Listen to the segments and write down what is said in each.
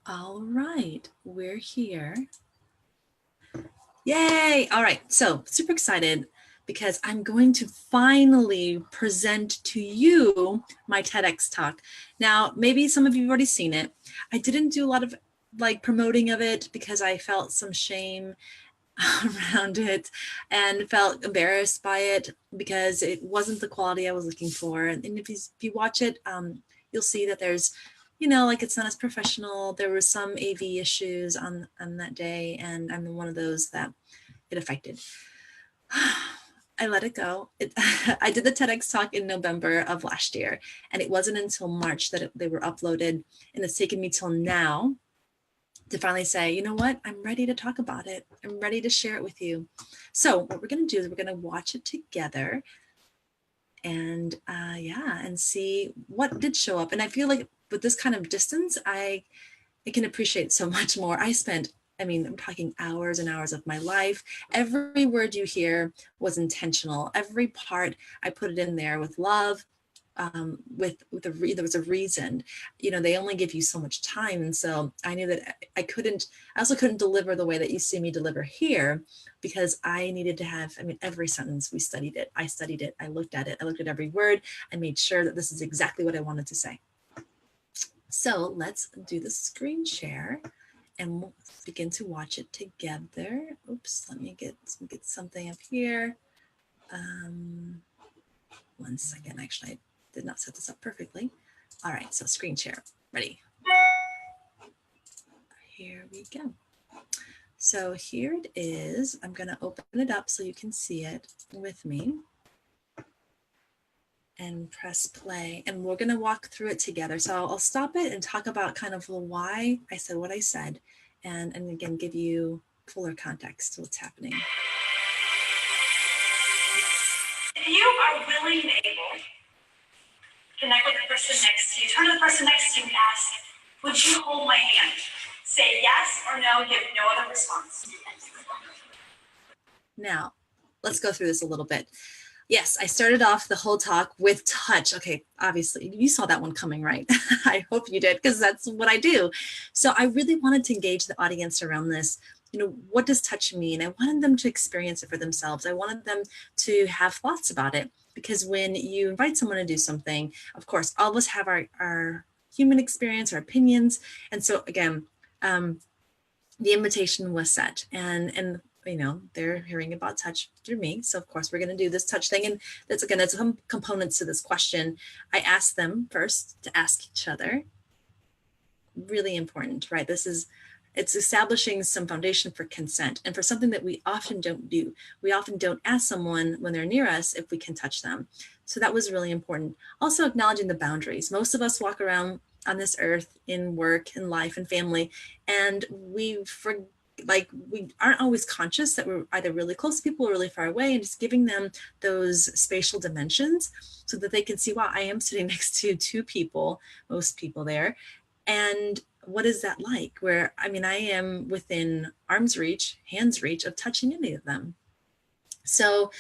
All right, we're here. Yay! All right, so super excited because I'm going to finally present to you my TEDx talk. Now, maybe some of you have already seen it. I didn't do a lot of promoting of it because I felt some shame around it and felt embarrassed by it because it wasn't the quality I was looking for. And if you watch it, you'll see that there's, it's not as professional. There were some AV issues on that day, and I'm one of those that it affected. I let it go. I did the TEDx talk in November of last year, and it wasn't until March that they were uploaded, and it's taken me till now to finally say, you know what, I'm ready to talk about it. I'm ready to share it with you. So what we're going to do is we're going to watch it together and and see what did show up. And I feel like with this kind of distance, I can appreciate so much more. I'm talking hours and hours of my life. Every word you hear was intentional. Every part, I put it in there with love, there was a reason. They only give you so much time, and so I knew that I also couldn't deliver the way that you see me deliver here, because I needed to have, every sentence, we studied it. I studied it. I looked at it. I looked at every word. I made sure that this is exactly what I wanted to say. So let's do the screen share and we'll begin to watch it together. Oops, let me get something up here. 1 second, actually, I did not set this up perfectly. All right, so screen share, ready? Here we go. So here it is. I'm gonna open it up so you can see it with me and press play, and we're gonna walk through it together. So I'll stop it and talk about kind of why I said what I said, and again, give you fuller context to what's happening. If you are willing and able, connect with the person next to you, turn to the person next to you and ask, would you hold my hand? Say yes or no, give no other response. Now, let's go through this a little bit. Yes, I started off the whole talk with touch. Okay, obviously, you saw that one coming, right? I hope you did, because that's what I do. So I really wanted to engage the audience around this. What does touch mean? I wanted them to experience it for themselves. I wanted them to have thoughts about it, because when you invite someone to do something, of course, all of us have our human experience, our opinions. And so again, the invitation was set, and they're hearing about touch through me. So of course we're going to do this touch thing. And that's some components to this question. I asked them first to ask each other. Really important, right? It's establishing some foundation for consent, and for something that we often don't do. We often don't ask someone when they're near us if we can touch them. So that was really important. Also acknowledging the boundaries. Most of us walk around on this earth in work, in life, and family, and we aren't always conscious that we're either really close to people or really far away, and just giving them those spatial dimensions so that they can see, wow, I am sitting next to two people, most people there. And what is that like? Where, I am within arm's reach, hand's reach of touching any of them. So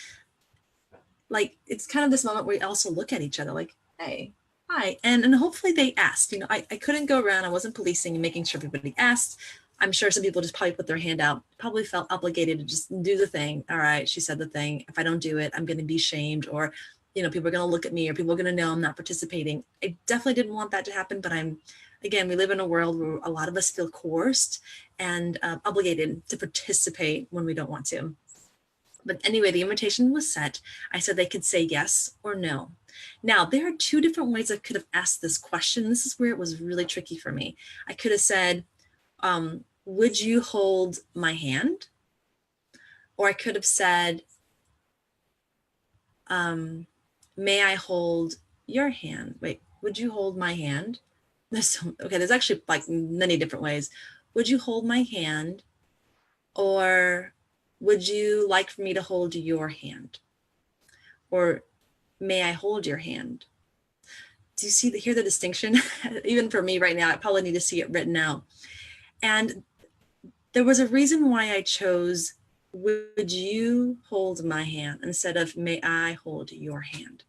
it's kind of this moment where we also look at each other like, hey, hi. And hopefully they asked. I couldn't go around. I wasn't policing and making sure everybody asked. I'm sure some people just probably put their hand out, probably felt obligated to just do the thing. All right, she said the thing. If I don't do it, I'm going to be shamed, or, people are going to look at me, or people are going to know I'm not participating. I definitely didn't want that to happen, but again, we live in a world where a lot of us feel coerced and obligated to participate when we don't want to. But anyway, the invitation was set. I said they could say yes or no. Now, there are two different ways I could have asked this question. This is where it was really tricky for me. I could have said, would you hold my hand? Or I could have said, may I hold your hand? Wait, would you hold my hand? There's actually many different ways. Would you hold my hand? Or would you like for me to hold your hand? Or may I hold your hand? Do you hear the distinction? Even for me right now, I probably need to see it written out. And there was a reason why I chose, would you hold my hand, instead of may I hold your hand?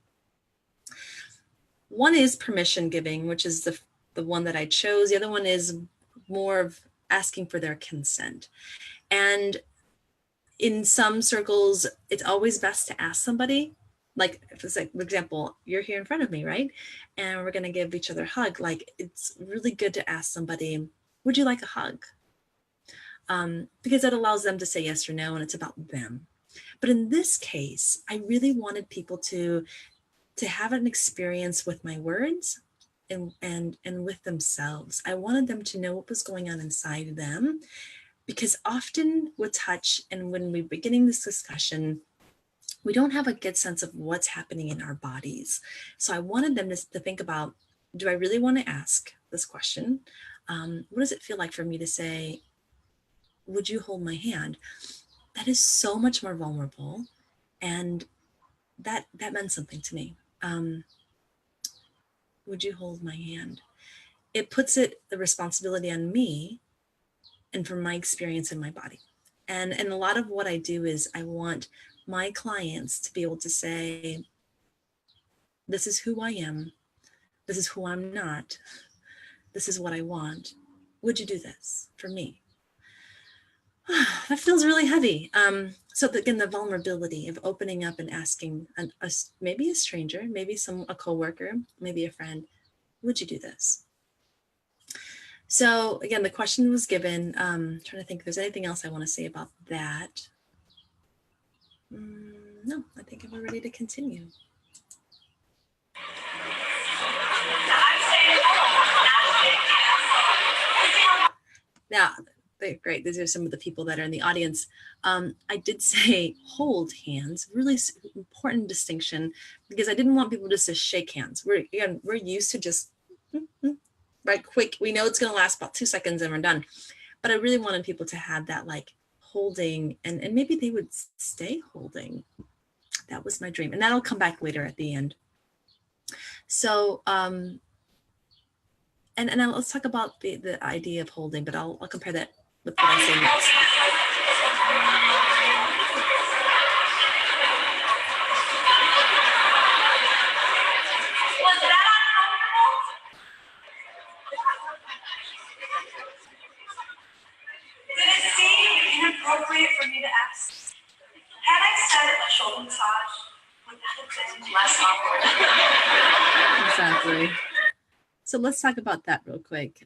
One is permission giving, which is the one that I chose. The other one is, more of asking for their consent. And in some circles, it's always best to ask somebody, like, if it's like, for example, you're here in front of me, right? And we're going to give each other a hug. Like, it's really good to ask somebody, would you like a hug? Because that allows them to say yes or no, and it's about them. But in this case, I really wanted people to have an experience with my words and with themselves. I wanted them to know what was going on inside them, because often with touch and when we're beginning this discussion, we don't have a good sense of what's happening in our bodies. So I wanted them to think about, do I really want to ask this question? What does it feel like for me to say, would you hold my hand? That is so much more vulnerable. And that meant something to me. Would you hold my hand? It puts the responsibility on me and from my experience in my body. And a lot of what I do is I want my clients to be able to say, this is who I am. This is who I'm not. This is what I want. Would you do this for me? That feels really heavy. So again, the vulnerability of opening up and asking maybe a stranger, maybe a coworker, maybe a friend, would you do this? So again, the question was given. Trying to think if there's anything else I want to say about that. No, I think we're ready to continue. Now, great. These are some of the people that are in the audience. I did say hold hands, really important distinction, because I didn't want people just to shake hands. We're used to just right quick. We know it's going to last about 2 seconds and we're done. But I really wanted people to have that like holding, and maybe they would stay holding. That was my dream. And that'll come back later at the end. So, and let's talk about the idea of holding, but I'll compare that with what I say next. Was that uncomfortable? Did it seem inappropriate for me to ask? Had I said a shoulder massage, would that have been less awkward? Exactly. So let's talk about that real quick.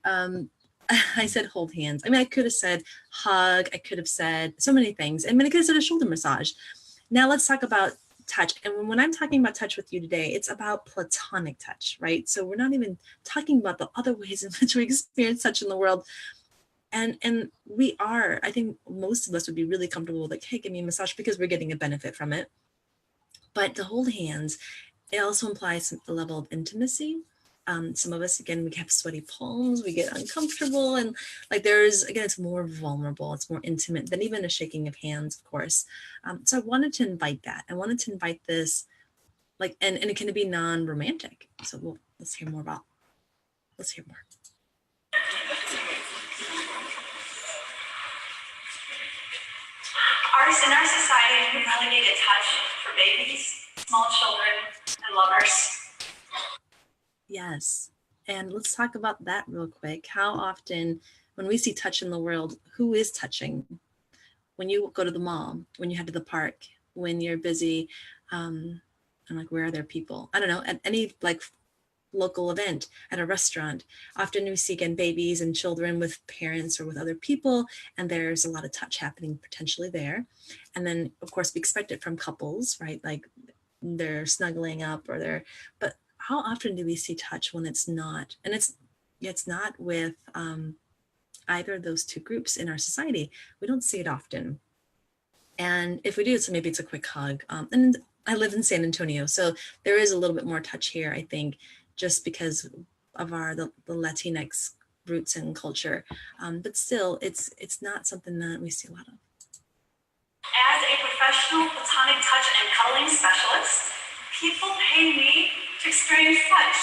I said hold hands. I mean, I could have said hug. I could have said so many things. I mean, I could have said a shoulder massage. Now let's talk about touch. And when I'm talking about touch with you today, it's about platonic touch, right? So we're not even talking about the other ways in which we experience touch in the world. And we are, I think most of us would be really comfortable like, hey, give me a massage because we're getting a benefit from it. But to hold hands, it also implies a level of intimacy. Some of us, again, we have sweaty palms, we get uncomfortable, and like it's more vulnerable, it's more intimate than even a shaking of hands, of course. So I wanted to invite that. I wanted to invite this, like, and it can be non-romantic. So let's hear more. In our society, we relegated touch for babies, small children, and lovers. Yes. And let's talk about that real quick. How often, when we see touch in the world, who is touching? When you go to the mall, when you head to the park, when you're busy, I'm like, where are there people? I don't know, at any like local event, at a restaurant. Often we see, again, babies and children with parents or with other people, and there's a lot of touch happening potentially there. And then, of course, we expect it from couples, right? Like they're snuggling up but how often do we see touch when it's not? And it's not with either of those two groups in our society. We don't see it often. And if we do, so maybe it's a quick hug. And I live in San Antonio, so there is a little bit more touch here, I think, just because of the Latinx roots and culture. But still, it's not something that we see a lot of. As a professional platonic touch and cuddling specialist, people pay me to experience touch.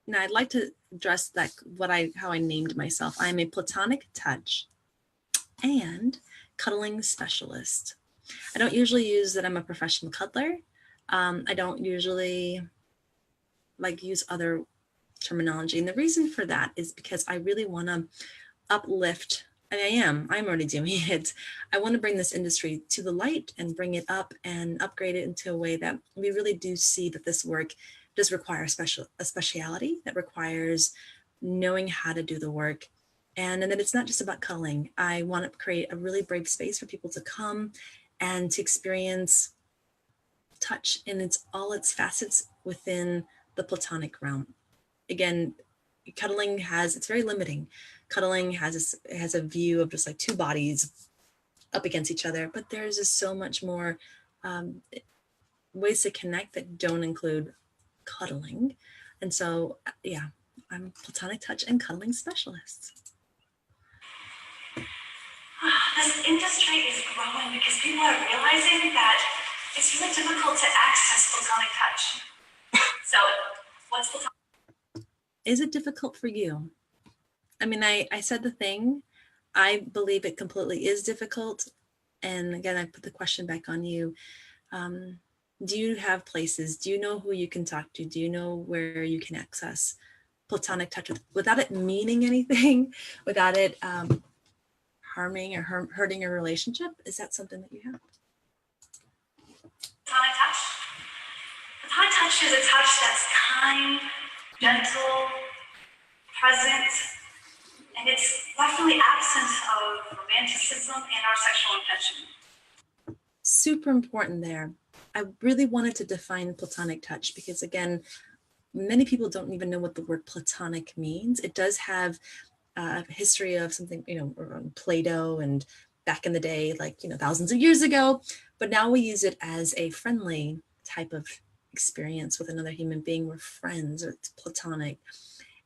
Now, I'd like to address how I named myself. I'm a platonic touch and cuddling specialist. I don't usually use that I'm a professional cuddler. I don't usually use other terminology. And the reason for that is because I really want to uplift, and I'm already doing it. I want to bring this industry to the light and bring it up and upgrade it into a way that we really do see that this work does require a speciality that requires knowing how to do the work. And that it's not just about cuddling. I want to create a really brave space for people to come and to experience touch in all its facets within the Platonic realm. Again, cuddling it's very limiting. Cuddling has a view of just like two bodies up against each other, but there's just so much more ways to connect that don't include cuddling. And so, yeah, I'm Platonic touch and cuddling specialist. This industry is growing because people are realizing that it's really difficult to access Platonic touch. So, what's Platonic? Is it difficult for you? I mean, I said the thing. I believe it completely is difficult. And again, I put the question back on you. Do you have places? Do you know who you can talk to? Do you know where you can access Platonic touch without it meaning anything, without it harming or hurting your relationship? Is that something that you have? Platonic touch? Platonic touch is a touch that's kind, gentle, present, and it's definitely absent of romanticism and our sexual intention. Super important there. I really wanted to define Platonic touch because, again, many people don't even know what the word Platonic means. It does have a history of something, around Plato and back in the day, like, thousands of years ago. But now we use it as a friendly type of experience with another human being. We're friends, or it's Platonic.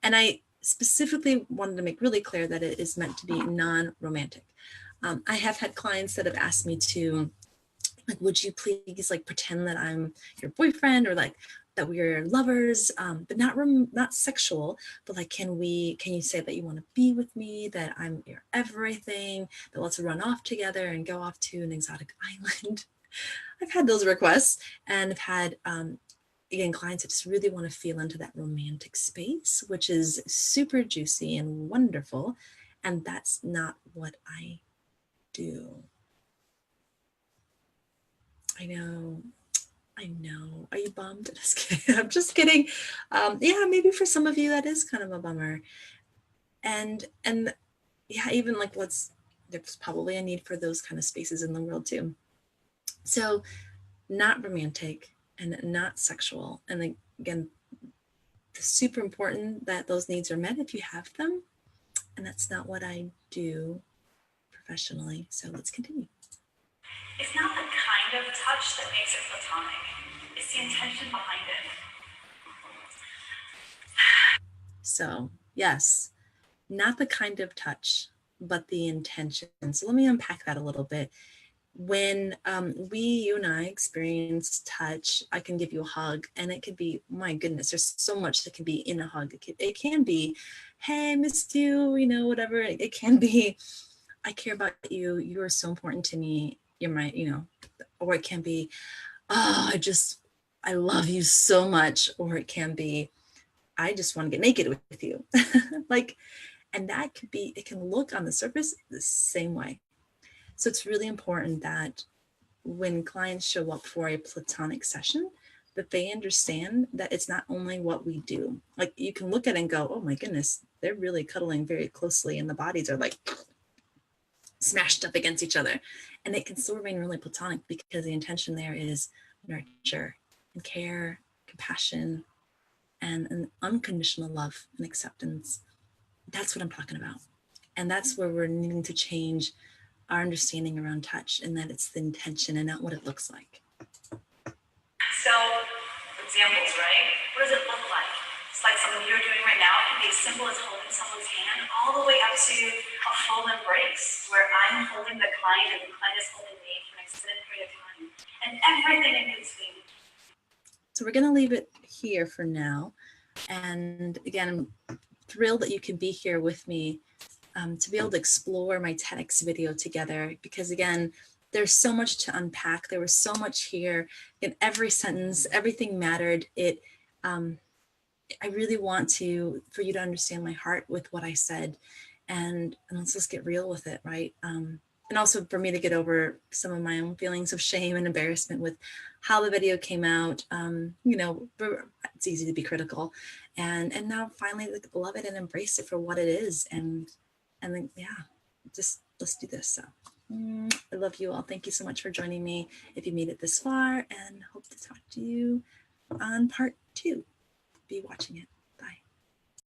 And I specifically wanted to make really clear that it is meant to be non-romantic. I have had clients that have asked me to, like, would you please like pretend that I'm your boyfriend, or like that we're lovers, but not sexual, but like, can you say that you want to be with me, that I'm your everything, that let's run off together and go off to an exotic island. I've had those requests, and I've had, again, clients that just really want to feel into that romantic space, which is super juicy and wonderful. And that's not what I do. I know. Are you bummed? Just kidding. I'm just kidding. Yeah, maybe for some of you that is kind of a bummer. And yeah, even like there's probably a need for those kind of spaces in the world too. So not romantic and not sexual. And again, it's super important that those needs are met if you have them. And that's not what I do professionally. So let's continue. It's not the kind of touch that makes it platonic. It's the intention behind it. So yes, not the kind of touch, but the intention. So let me unpack that a little bit. When you and I experience touch, I can give you a hug, and it could be, my goodness, there's so much that can be in a hug. It can be, hey, I missed you, whatever. It can be, I care about you. You are so important to me. You're my, or it can be, oh, I love you so much. Or it can be, I just want to get naked with you. And that could be, it can look on the surface the same way. So it's really important that when clients show up for a platonic session, that they understand that it's not only what we do. Like, you can look at it and go, oh my goodness, they're really cuddling very closely and the bodies are like smashed up against each other. And it can still remain really platonic because the intention there is nurture and care, compassion, and an unconditional love and acceptance. That's what I'm talking about. And that's where we're needing to change our understanding around touch, and that it's the intention and not what it looks like. So, examples, right? What does it look like? It's like something you're doing right now. It can be as simple as holding someone's hand, all the way up to a full embrace, where I'm holding the client and the client is holding me for an extended period of time, and everything in between. So we're going to leave it here for now. And again, I'm thrilled that you can be here with me to be able to explore my TEDx video together, because again, there's so much to unpack. There was so much here in every sentence, everything mattered. I really want for you to understand my heart with what I said, and let's just get real with it, right? And also for me to get over some of my own feelings of shame and embarrassment with how the video came out. You know, it's easy to be critical, and now finally love it and embrace it for what it is, and then yeah, just let's do this. So I love you all. Thank you so much for joining me. If you made it this far, and hope to talk to you on part 2. Be watching it.